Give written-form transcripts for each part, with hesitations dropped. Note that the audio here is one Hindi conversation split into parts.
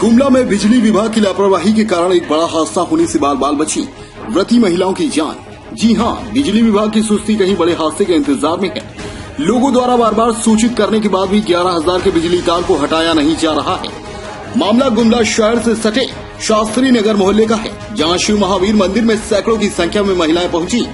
गुमला में बिजली विभाग की लापरवाही के कारण एक बड़ा हादसा होने से बाल बाल बची व्रती महिलाओं की जान। जी हां, बिजली विभाग की सुस्ती कहीं बड़े हादसे के इंतजार में है। लोगों द्वारा बार बार सूचित करने के बाद भी 11,000 के बिजली तार को हटाया नहीं जा रहा है। मामला गुमला शहर से सटे शास्त्री नगर मोहल्ले का है, जहां शिव महावीर मंदिर में सैकड़ों की संख्या में महिलाएं पहुंची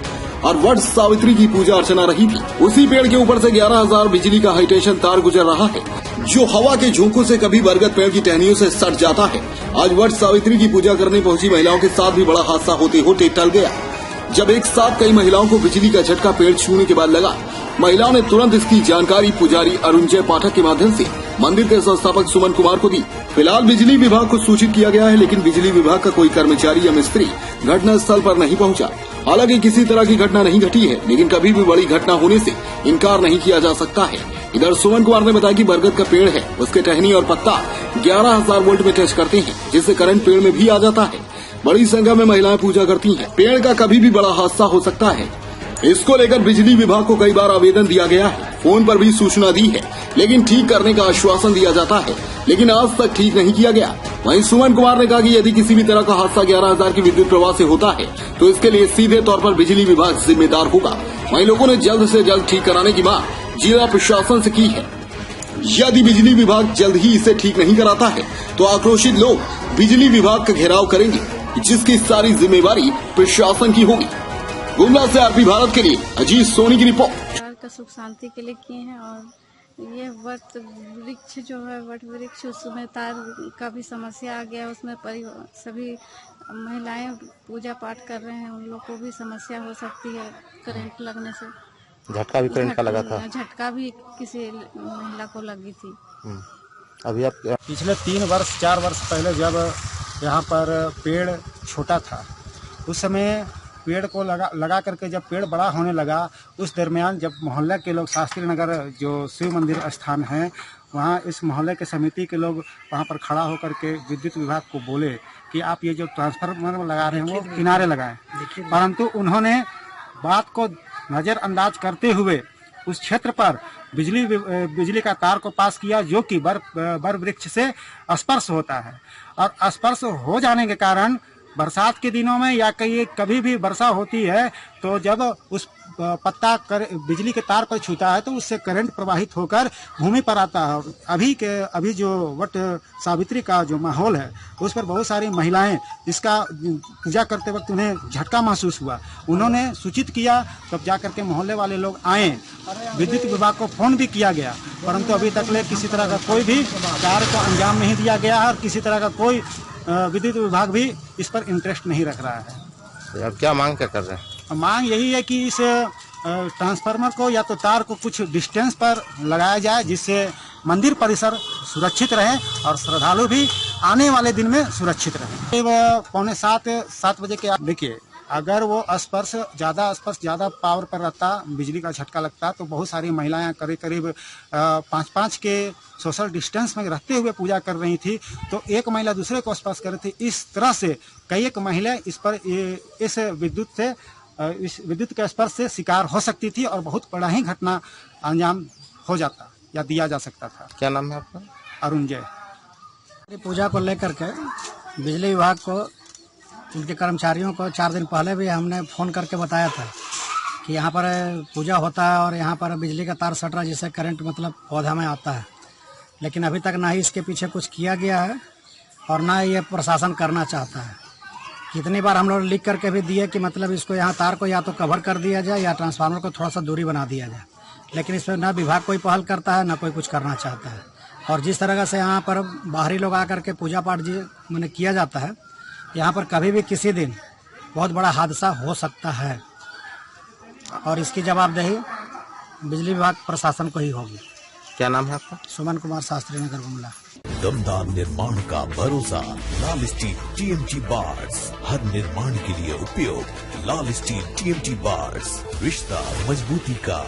और वट सावित्री की पूजा अर्चना रही थी। उसी पेड़ के ऊपर से 11,000 बिजली का हाईटेंशन तार गुजर रहा है, जो हवा के झोंकों से कभी बरगद पेड़ की टहनियों से सट जाता है। आज वट सावित्री की पूजा करने पहुंची महिलाओं के साथ भी बड़ा हादसा होते होते टल गया। जब एक साथ कई महिलाओं को बिजली का झटका पेड़ छूने के बाद लगा, महिलाओं ने तुरंत इसकी जानकारी पुजारी अरुणजय पाठक के माध्यम से मंदिर के संस्थापक सुमन कुमार को दी। फिलहाल बिजली विभाग को सूचित किया गया है, लेकिन बिजली विभाग का कोई कर्मचारी या मिस्त्री घटनास्थल पर नहीं पहुंचा। हालांकि किसी तरह की घटना नहीं घटी है, लेकिन कभी भी बड़ी घटना होने से इनकार नहीं किया जा सकता है। इधर सुमन कुमार ने बताया कि बरगद का पेड़ है, उसके टहनी और पत्ता 11,000 वोल्ट में टच करते हैं, जिससे करंट पेड़ में भी आ जाता है। बड़ी संख्या में महिलाएं पूजा करती हैं। पेड़ का कभी भी बड़ा हादसा हो सकता है। इसको लेकर बिजली विभाग को कई बार आवेदन दिया गया है, फोन पर भी सूचना दी है, लेकिन ठीक करने का आश्वासन दिया जाता है, लेकिन आज तक ठीक नहीं किया गया। वहीं सुमन कुमार ने कहा कि यदि किसी भी तरह का हादसा 11,000 की विद्युत प्रवाह से होता है, तो इसके लिए सीधे तौर पर बिजली विभाग जिम्मेदार होगा। वहीं लोगों ने जल्द से जल्द ठीक कराने की मांग जिला प्रशासन से की है। यदि बिजली विभाग जल्द ही इसे ठीक नहीं कराता है, तो आक्रोशित लोग बिजली विभाग का घेराव करेंगे, जिसकी सारी जिम्मेवारी प्रशासन की होगी। गुमला से आरपी भारत के लिए अजीत सोनी की रिपोर्ट। का सुख शांति के लिए किए हैं, और ये वट वृक्ष जो है, वट वृक्ष उसमें तार का भी समस्या आ गया। उसमें सभी महिलाएं पूजा पाठ कर रहे हैं, उन लोग को भी समस्या हो सकती है करंट लगने से। झटका भी करंट का लगा था? झटका भी किसी महिला को लगी थी। अभी आप पिछले 3-4 वर्ष पहले जब यहाँ पर पेड़ छोटा था, उस समय पेड़ को लगा करके जब पेड़ बड़ा होने लगा, उस दरमियान जब मोहल्ले के लोग, शास्त्री नगर जो शिव मंदिर स्थान है, वहाँ इस मोहल्ले के समिति के लोग वहाँ पर खड़ा होकर के विद्युत विभाग को बोले कि आप ये जो ट्रांसफार्मर लगा रहे हैं वो किनारे लगाएं, परंतु उन्होंने बात को नज़रअंदाज करते हुए उस क्षेत्र पर बिजली का तार को पास किया, जो कि बर वृक्ष से स्पर्श होता है। और स्पर्श हो जाने के कारण बरसात के दिनों में या कभी भी वर्षा होती है, तो जब उस पत्ता बिजली के तार पर छूता है, तो उससे करंट प्रवाहित होकर भूमि पर आता है। अभी जो वट सावित्री का जो माहौल है, उस पर बहुत सारी महिलाएं इसका पूजा करते वक्त उन्हें झटका महसूस हुआ। उन्होंने सूचित किया, तब जाकर के मोहल्ले वाले लोग आए। विद्युत विभाग को फोन भी किया गया, परंतु अभी तक किसी तरह का कोई भी कार्य को अंजाम नहीं दिया गया और किसी तरह का कोई विद्युत विभाग भी इस पर इंटरेस्ट नहीं रख रहा है। अब क्या मांग क्या कर रहे हैं? मांग यही है कि इस ट्रांसफार्मर को या तो तार को कुछ डिस्टेंस पर लगाया जाए, जिससे मंदिर परिसर सुरक्षित रहे और श्रद्धालु भी आने वाले दिन में सुरक्षित रहे। 6:45-7 बजे के आप देखिए, अगर वो स्पर्श ज़्यादा पावर पर रहता, बिजली का झटका लगता, तो बहुत सारी महिलाएं करीब 5-5 के सोशल डिस्टेंस में रहते हुए पूजा कर रही थी, तो एक महिला दूसरे को स्पर्श कर रही थी। इस तरह से कई एक महिलाएं इस विद्युत के स्पर्श से शिकार हो सकती थी और बहुत बड़ा ही घटना अंजाम हो जाता या दिया जा सकता था। क्या नाम है आपका? अरुणजय। पूजा को लेकर के बिजली विभाग को, उनके कर्मचारियों को 4 दिन पहले भी हमने फ़ोन करके बताया था कि यहाँ पर पूजा होता है और यहाँ पर बिजली का तार सट रहा है, जिससे करंट मतलब पौधा में आता है। लेकिन अभी तक ना ही इसके पीछे कुछ किया गया है और ना ये प्रशासन करना चाहता है। कितनी बार हम लोग लिख करके भी दिए कि मतलब इसको यहाँ तार को या तो कवर कर दिया जाए या ट्रांसफार्मर को थोड़ा सा दूरी बना दिया जाए, लेकिन इस पर ना विभाग कोई पहल करता है, ना कोई कुछ करना चाहता है। और जिस तरह से यहाँ पर बाहरी लोग आकर के पूजा पाठ मैंने किया जाता है, यहाँ पर कभी भी किसी दिन बहुत बड़ा हादसा हो सकता है और इसकी जवाबदेही बिजली विभाग प्रशासन को ही होगी। क्या नाम है आपका? सुमन कुमार, शास्त्री नगर गुमला। दमदार निर्माण का भरोसा लाल स्टील TMT बार्स, हर निर्माण के लिए उपयोग। लाल स्टील TMT बार्स, रिश्ता मजबूती का।